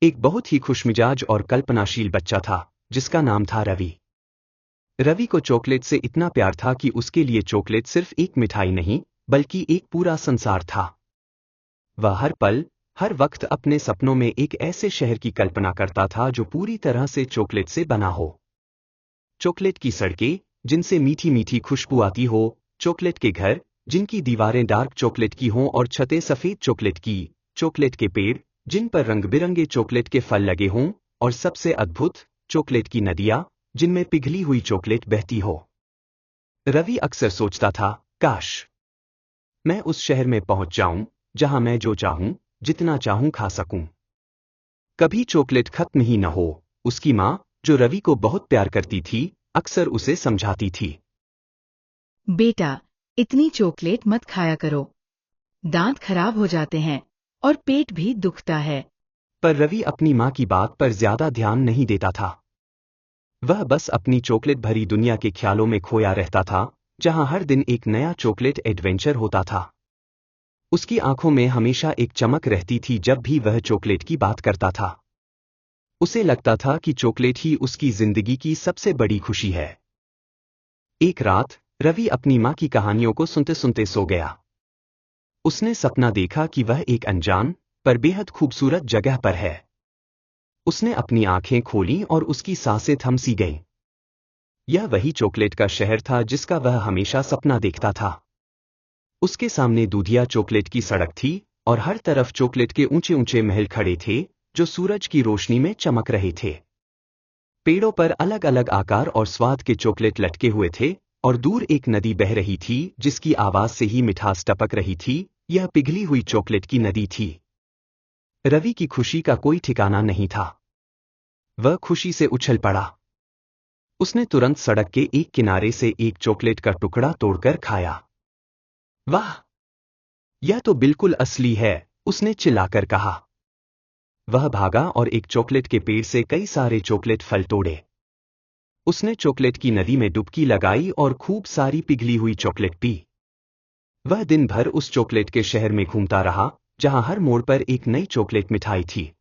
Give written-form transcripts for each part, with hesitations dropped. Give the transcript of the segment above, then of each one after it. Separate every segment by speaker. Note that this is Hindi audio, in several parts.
Speaker 1: एक बहुत ही खुशमिजाज और कल्पनाशील बच्चा था जिसका नाम था रवि। रवि को चॉकलेट से इतना प्यार था कि उसके लिए चॉकलेट सिर्फ एक मिठाई नहीं बल्कि एक पूरा संसार था। वह हर पल हर वक्त अपने सपनों में एक ऐसे शहर की कल्पना करता था जो पूरी तरह से चॉकलेट से बना हो। चॉकलेट की सड़कें जिनसे मीठी मीठी खुशबू आती हो, चॉकलेट के घर जिनकी दीवारें डार्क चॉकलेट की हों और छतें सफेद चॉकलेट की, चॉकलेट के पेड़ जिन पर रंग बिरंगे चॉकलेट के फल लगे हों, और सबसे अद्भुत चॉकलेट की नदियां जिनमें पिघली हुई चॉकलेट बहती हो। रवि अक्सर सोचता था, काश मैं उस शहर में पहुंच जाऊं जहां मैं जो चाहूं जितना चाहूं खा सकूं। कभी चॉकलेट खत्म ही न हो। उसकी माँ, जो रवि को बहुत प्यार करती थी, अक्सर उसे समझाती थी,
Speaker 2: बेटा, इतनी चॉकलेट मत खाया करो। दांत खराब हो जाते हैं और पेट भी दुखता है।
Speaker 1: पर रवि अपनी माँ की बात पर ज्यादा ध्यान नहीं देता था। वह बस अपनी चॉकलेट भरी दुनिया के ख्यालों में खोया रहता था, जहां हर दिन एक नया चॉकलेट एडवेंचर होता था। उसकी आंखों में हमेशा एक चमक रहती थी जब भी वह चॉकलेट की बात करता था। उसे लगता था कि चॉकलेट ही उसकी जिंदगी की सबसे बड़ी खुशी है। एक रात रवि अपनी माँ की कहानियों को सुनते सुनते सो गया। उसने सपना देखा कि वह एक अनजान पर बेहद खूबसूरत जगह पर है। उसने अपनी आंखें खोलीं और उसकी सांसें थम सी गईं। यह वही चॉकलेट का शहर था जिसका वह हमेशा सपना देखता था। उसके सामने दूधिया चॉकलेट की सड़क थी और हर तरफ चॉकलेट के ऊंचे ऊंचे महल खड़े थे जो सूरज की रोशनी में चमक रहे थे। पेड़ों पर अलग अलग आकार और स्वाद के चॉकलेट लटके हुए थे और दूर एक नदी बह रही थी जिसकी आवाज से ही मिठास टपक रही थी। यह पिघली हुई चॉकलेट की नदी थी। रवि की खुशी का कोई ठिकाना नहीं था। वह खुशी से उछल पड़ा। उसने तुरंत सड़क के एक किनारे से एक चॉकलेट का टुकड़ा तोड़कर खाया। वाह, यह तो बिल्कुल असली है, उसने चिल्लाकर कहा। वह भागा और एक चॉकलेट के पेड़ से कई सारे चॉकलेट फल तोड़े। उसने चॉकलेट की नदी में डुबकी लगाई और खूब सारी पिघली हुई चॉकलेट पी। वह दिन भर उस चॉकलेट के शहर में घूमता रहा जहां हर मोड़ पर एक नई चॉकलेट मिठाई थी।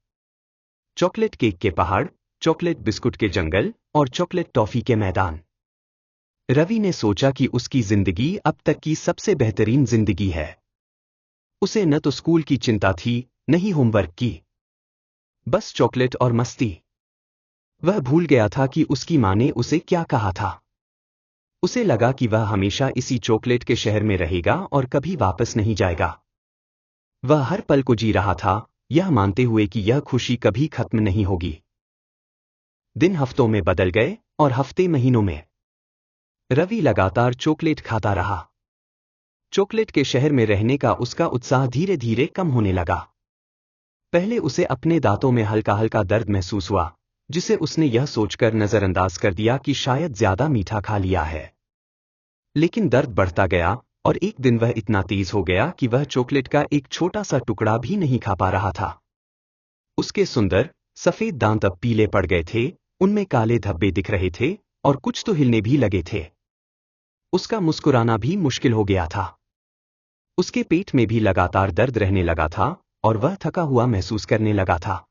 Speaker 1: चॉकलेट केक के पहाड़, चॉकलेट बिस्कुट के जंगल और चॉकलेट टॉफी के मैदान। रवि ने सोचा कि उसकी जिंदगी अब तक की सबसे बेहतरीन जिंदगी है। उसे न तो स्कूल की चिंता थी, न ही होमवर्क की। बस चॉकलेट और मस्ती। वह भूल गया था कि उसकी माँ ने उसे क्या कहा था। उसे लगा कि वह हमेशा इसी चॉकलेट के शहर में रहेगा और कभी वापस नहीं जाएगा। वह हर पल को जी रहा था, यह मानते हुए कि यह खुशी कभी खत्म नहीं होगी। दिन हफ्तों में बदल गए और हफ्ते महीनों में। रवि लगातार चॉकलेट खाता रहा। चॉकलेट के शहर में रहने का उसका उत्साह धीरे धीरे कम होने लगा। पहले उसे अपने दांतों में हल्का हल्का दर्द महसूस हुआ, जिसे उसने यह सोचकर नजरअंदाज कर दिया कि शायद ज्यादा मीठा खा लिया है। लेकिन दर्द बढ़ता गया और एक दिन वह इतना तेज हो गया कि वह चॉकलेट का एक छोटा सा टुकड़ा भी नहीं खा पा रहा था। उसके सुंदर सफेद दांत अब पीले पड़ गए थे, उनमें काले धब्बे दिख रहे थे और कुछ तो हिलने भी लगे थे। उसका मुस्कुराना भी मुश्किल हो गया था। उसके पेट में भी लगातार दर्द रहने लगा था और वह थका हुआ महसूस करने लगा था।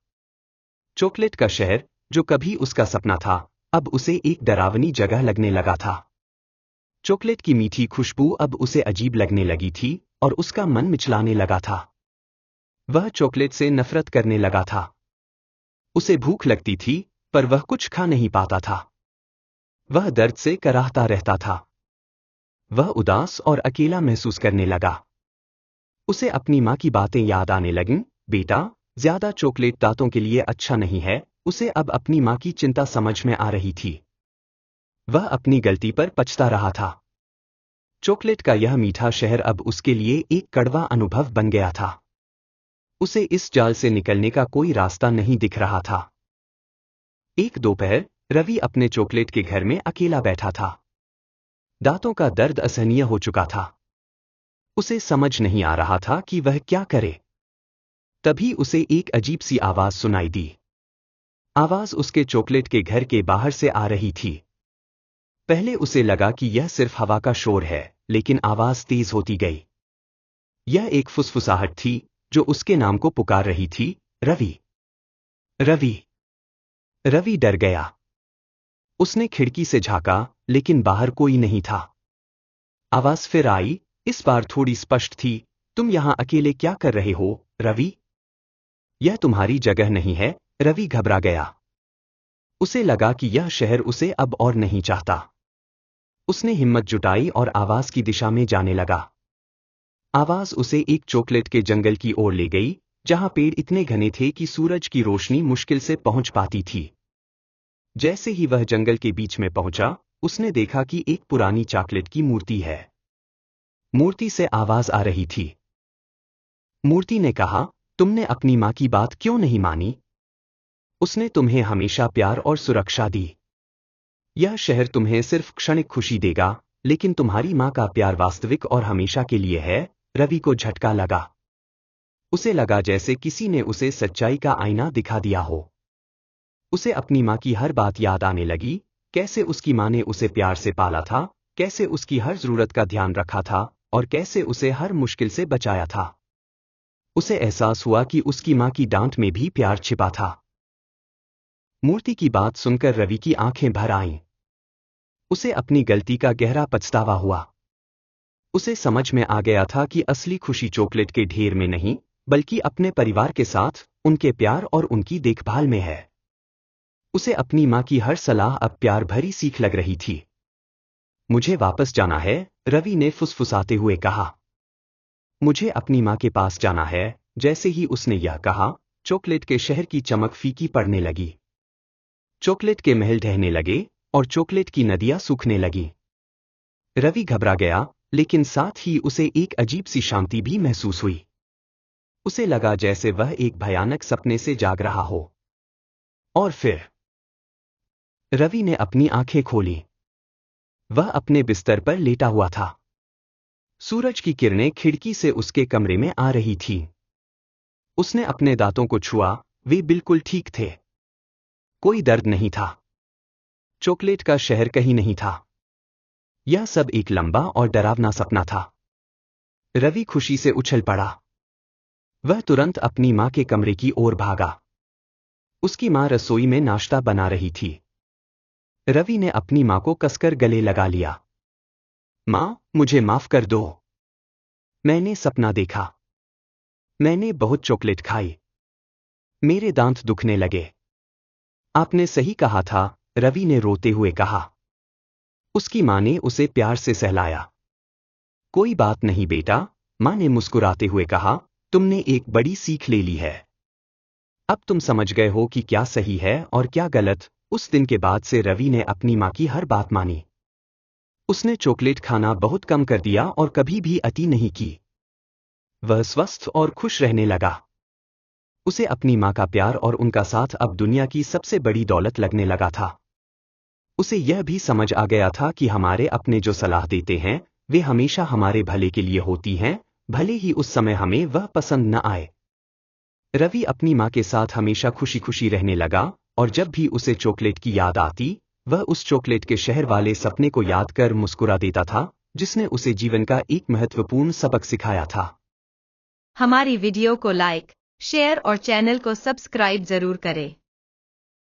Speaker 1: चॉकलेट का शहर, जो कभी उसका सपना था, अब उसे एक डरावनी जगह लगने लगा था। चॉकलेट की मीठी खुशबू अब उसे अजीब लगने लगी थी और उसका मन मिचलाने लगा था। वह चॉकलेट से नफरत करने लगा था। उसे भूख लगती थी, पर वह कुछ खा नहीं पाता था। वह दर्द से कराहता रहता था। वह उदास और अकेला महसूस करने लगा। उसे अपनी माँ की बातें याद आने लगीं, बेटा, ज्यादा चॉकलेट दांतों के लिए अच्छा नहीं है। उसे अब अपनी माँ की चिंता समझ में आ रही थी। वह अपनी गलती पर पछता रहा था। चॉकलेट का यह मीठा शहर अब उसके लिए एक कड़वा अनुभव बन गया था। उसे इस जाल से निकलने का कोई रास्ता नहीं दिख रहा था। एक दोपहर रवि अपने चॉकलेट के घर में अकेला बैठा था। दांतों का दर्द असहनीय हो चुका था। उसे समझ नहीं आ रहा था कि वह क्या करे। तभी उसे एक अजीब सी आवाज सुनाई दी। आवाज उसके चॉकलेट के घर के बाहर से आ रही थी। पहले उसे लगा कि यह सिर्फ हवा का शोर है, लेकिन आवाज तेज होती गई। यह एक फुसफुसाहट थी जो उसके नाम को पुकार रही थी, रवि। रवि डर गया। उसने खिड़की से झांका, लेकिन बाहर कोई नहीं था। आवाज फिर आई, इस बार थोड़ी स्पष्ट थी, तुम यहां अकेले क्या कर रहे हो, रवि? यह तुम्हारी जगह नहीं है। रवि घबरा गया। उसे लगा कि यह शहर उसे अब और नहीं चाहता। उसने हिम्मत जुटाई और आवाज की दिशा में जाने लगा। आवाज उसे एक चॉकलेट के जंगल की ओर ले गई, जहां पेड़ इतने घने थे कि सूरज की रोशनी मुश्किल से पहुंच पाती थी। जैसे ही वह जंगल के बीच में पहुंचा, उसने देखा कि एक पुरानी चॉकलेट की मूर्ति है। मूर्ति से आवाज आ रही थी। मूर्ति ने कहा, तुमने अपनी मां की बात क्यों नहीं मानी? उसने तुम्हें हमेशा प्यार और सुरक्षा दी। यह शहर तुम्हें सिर्फ क्षणिक खुशी देगा, लेकिन तुम्हारी मां का प्यार वास्तविक और हमेशा के लिए है। रवि को झटका लगा। उसे लगा जैसे किसी ने उसे सच्चाई का आईना दिखा दिया हो। उसे अपनी मां की हर बात याद आने लगी, कैसे उसकी मां ने उसे प्यार से पाला था, कैसे उसकी हर जरूरत का ध्यान रखा था, और कैसे उसे हर मुश्किल से बचाया था। उसे एहसास हुआ कि उसकी मां की डांट में भी प्यार छिपा था। मूर्ति की बात सुनकर रवि की आंखें भर आईं। उसे अपनी गलती का गहरा पछतावा हुआ। उसे समझ में आ गया था कि असली खुशी चॉकलेट के ढेर में नहीं, बल्कि अपने परिवार के साथ, उनके प्यार और उनकी देखभाल में है। उसे अपनी मां की हर सलाह अब प्यार भरी सीख लग रही थी। मुझे वापस जाना है, रवि ने फुसफुसाते हुए कहा। मुझे अपनी मां के पास जाना है। जैसे ही उसने यह कहा, चॉकलेट के शहर की चमक फीकी पड़ने लगी। चॉकलेट के महल ढहने लगे और चॉकलेट की नदियां सूखने लगी। रवि घबरा गया, लेकिन साथ ही उसे एक अजीब सी शांति भी महसूस हुई। उसे लगा जैसे वह एक भयानक सपने से जाग रहा हो। और फिर रवि ने अपनी आंखें खोली। वह अपने बिस्तर पर लेटा हुआ था। सूरज की किरणें खिड़की से उसके कमरे में आ रही थीं। उसने अपने दांतों को छुआ, वे बिल्कुल ठीक थे। कोई दर्द नहीं था। चॉकलेट का शहर कहीं नहीं था। यह सब एक लंबा और डरावना सपना था। रवि खुशी से उछल पड़ा। वह तुरंत अपनी मां के कमरे की ओर भागा। उसकी मां रसोई में नाश्ता बना रही थी। रवि ने अपनी मां को कसकर गले लगा लिया। मां, मुझे माफ कर दो। मैंने सपना देखा। मैंने बहुत चॉकलेट खाई। मेरे दांत दुखने लगे। आपने सही कहा था, रवि ने रोते हुए कहा। उसकी मां ने उसे प्यार से सहलाया। कोई बात नहीं बेटा, मां ने मुस्कुराते हुए कहा, तुमने एक बड़ी सीख ले ली है। अब तुम समझ गए हो कि क्या सही है और क्या गलत। उस दिन के बाद से रवि ने अपनी मां की हर बात मानी। उसने चॉकलेट खाना बहुत कम कर दिया और कभी भी अति नहीं की। वह स्वस्थ और खुश रहने लगा। उसे अपनी मां का प्यार और उनका साथ अब दुनिया की सबसे बड़ी दौलत लगने लगा था। उसे यह भी समझ आ गया था कि हमारे अपने जो सलाह देते हैं, वे हमेशा हमारे भले के लिए होती हैं, भले ही उस समय हमें वह पसंद न आए। रवि अपनी मां के साथ हमेशा खुशी खुशी रहने लगा, और जब भी उसे चॉकलेट की याद आती, वह उस चॉकलेट के शहर वाले सपने को याद कर मुस्कुरा देता था, जिसने उसे जीवन का एक महत्वपूर्ण सबक सिखाया था।
Speaker 3: हमारी वीडियो को लाइक, शेयर और चैनल को सब्सक्राइब जरूर करें।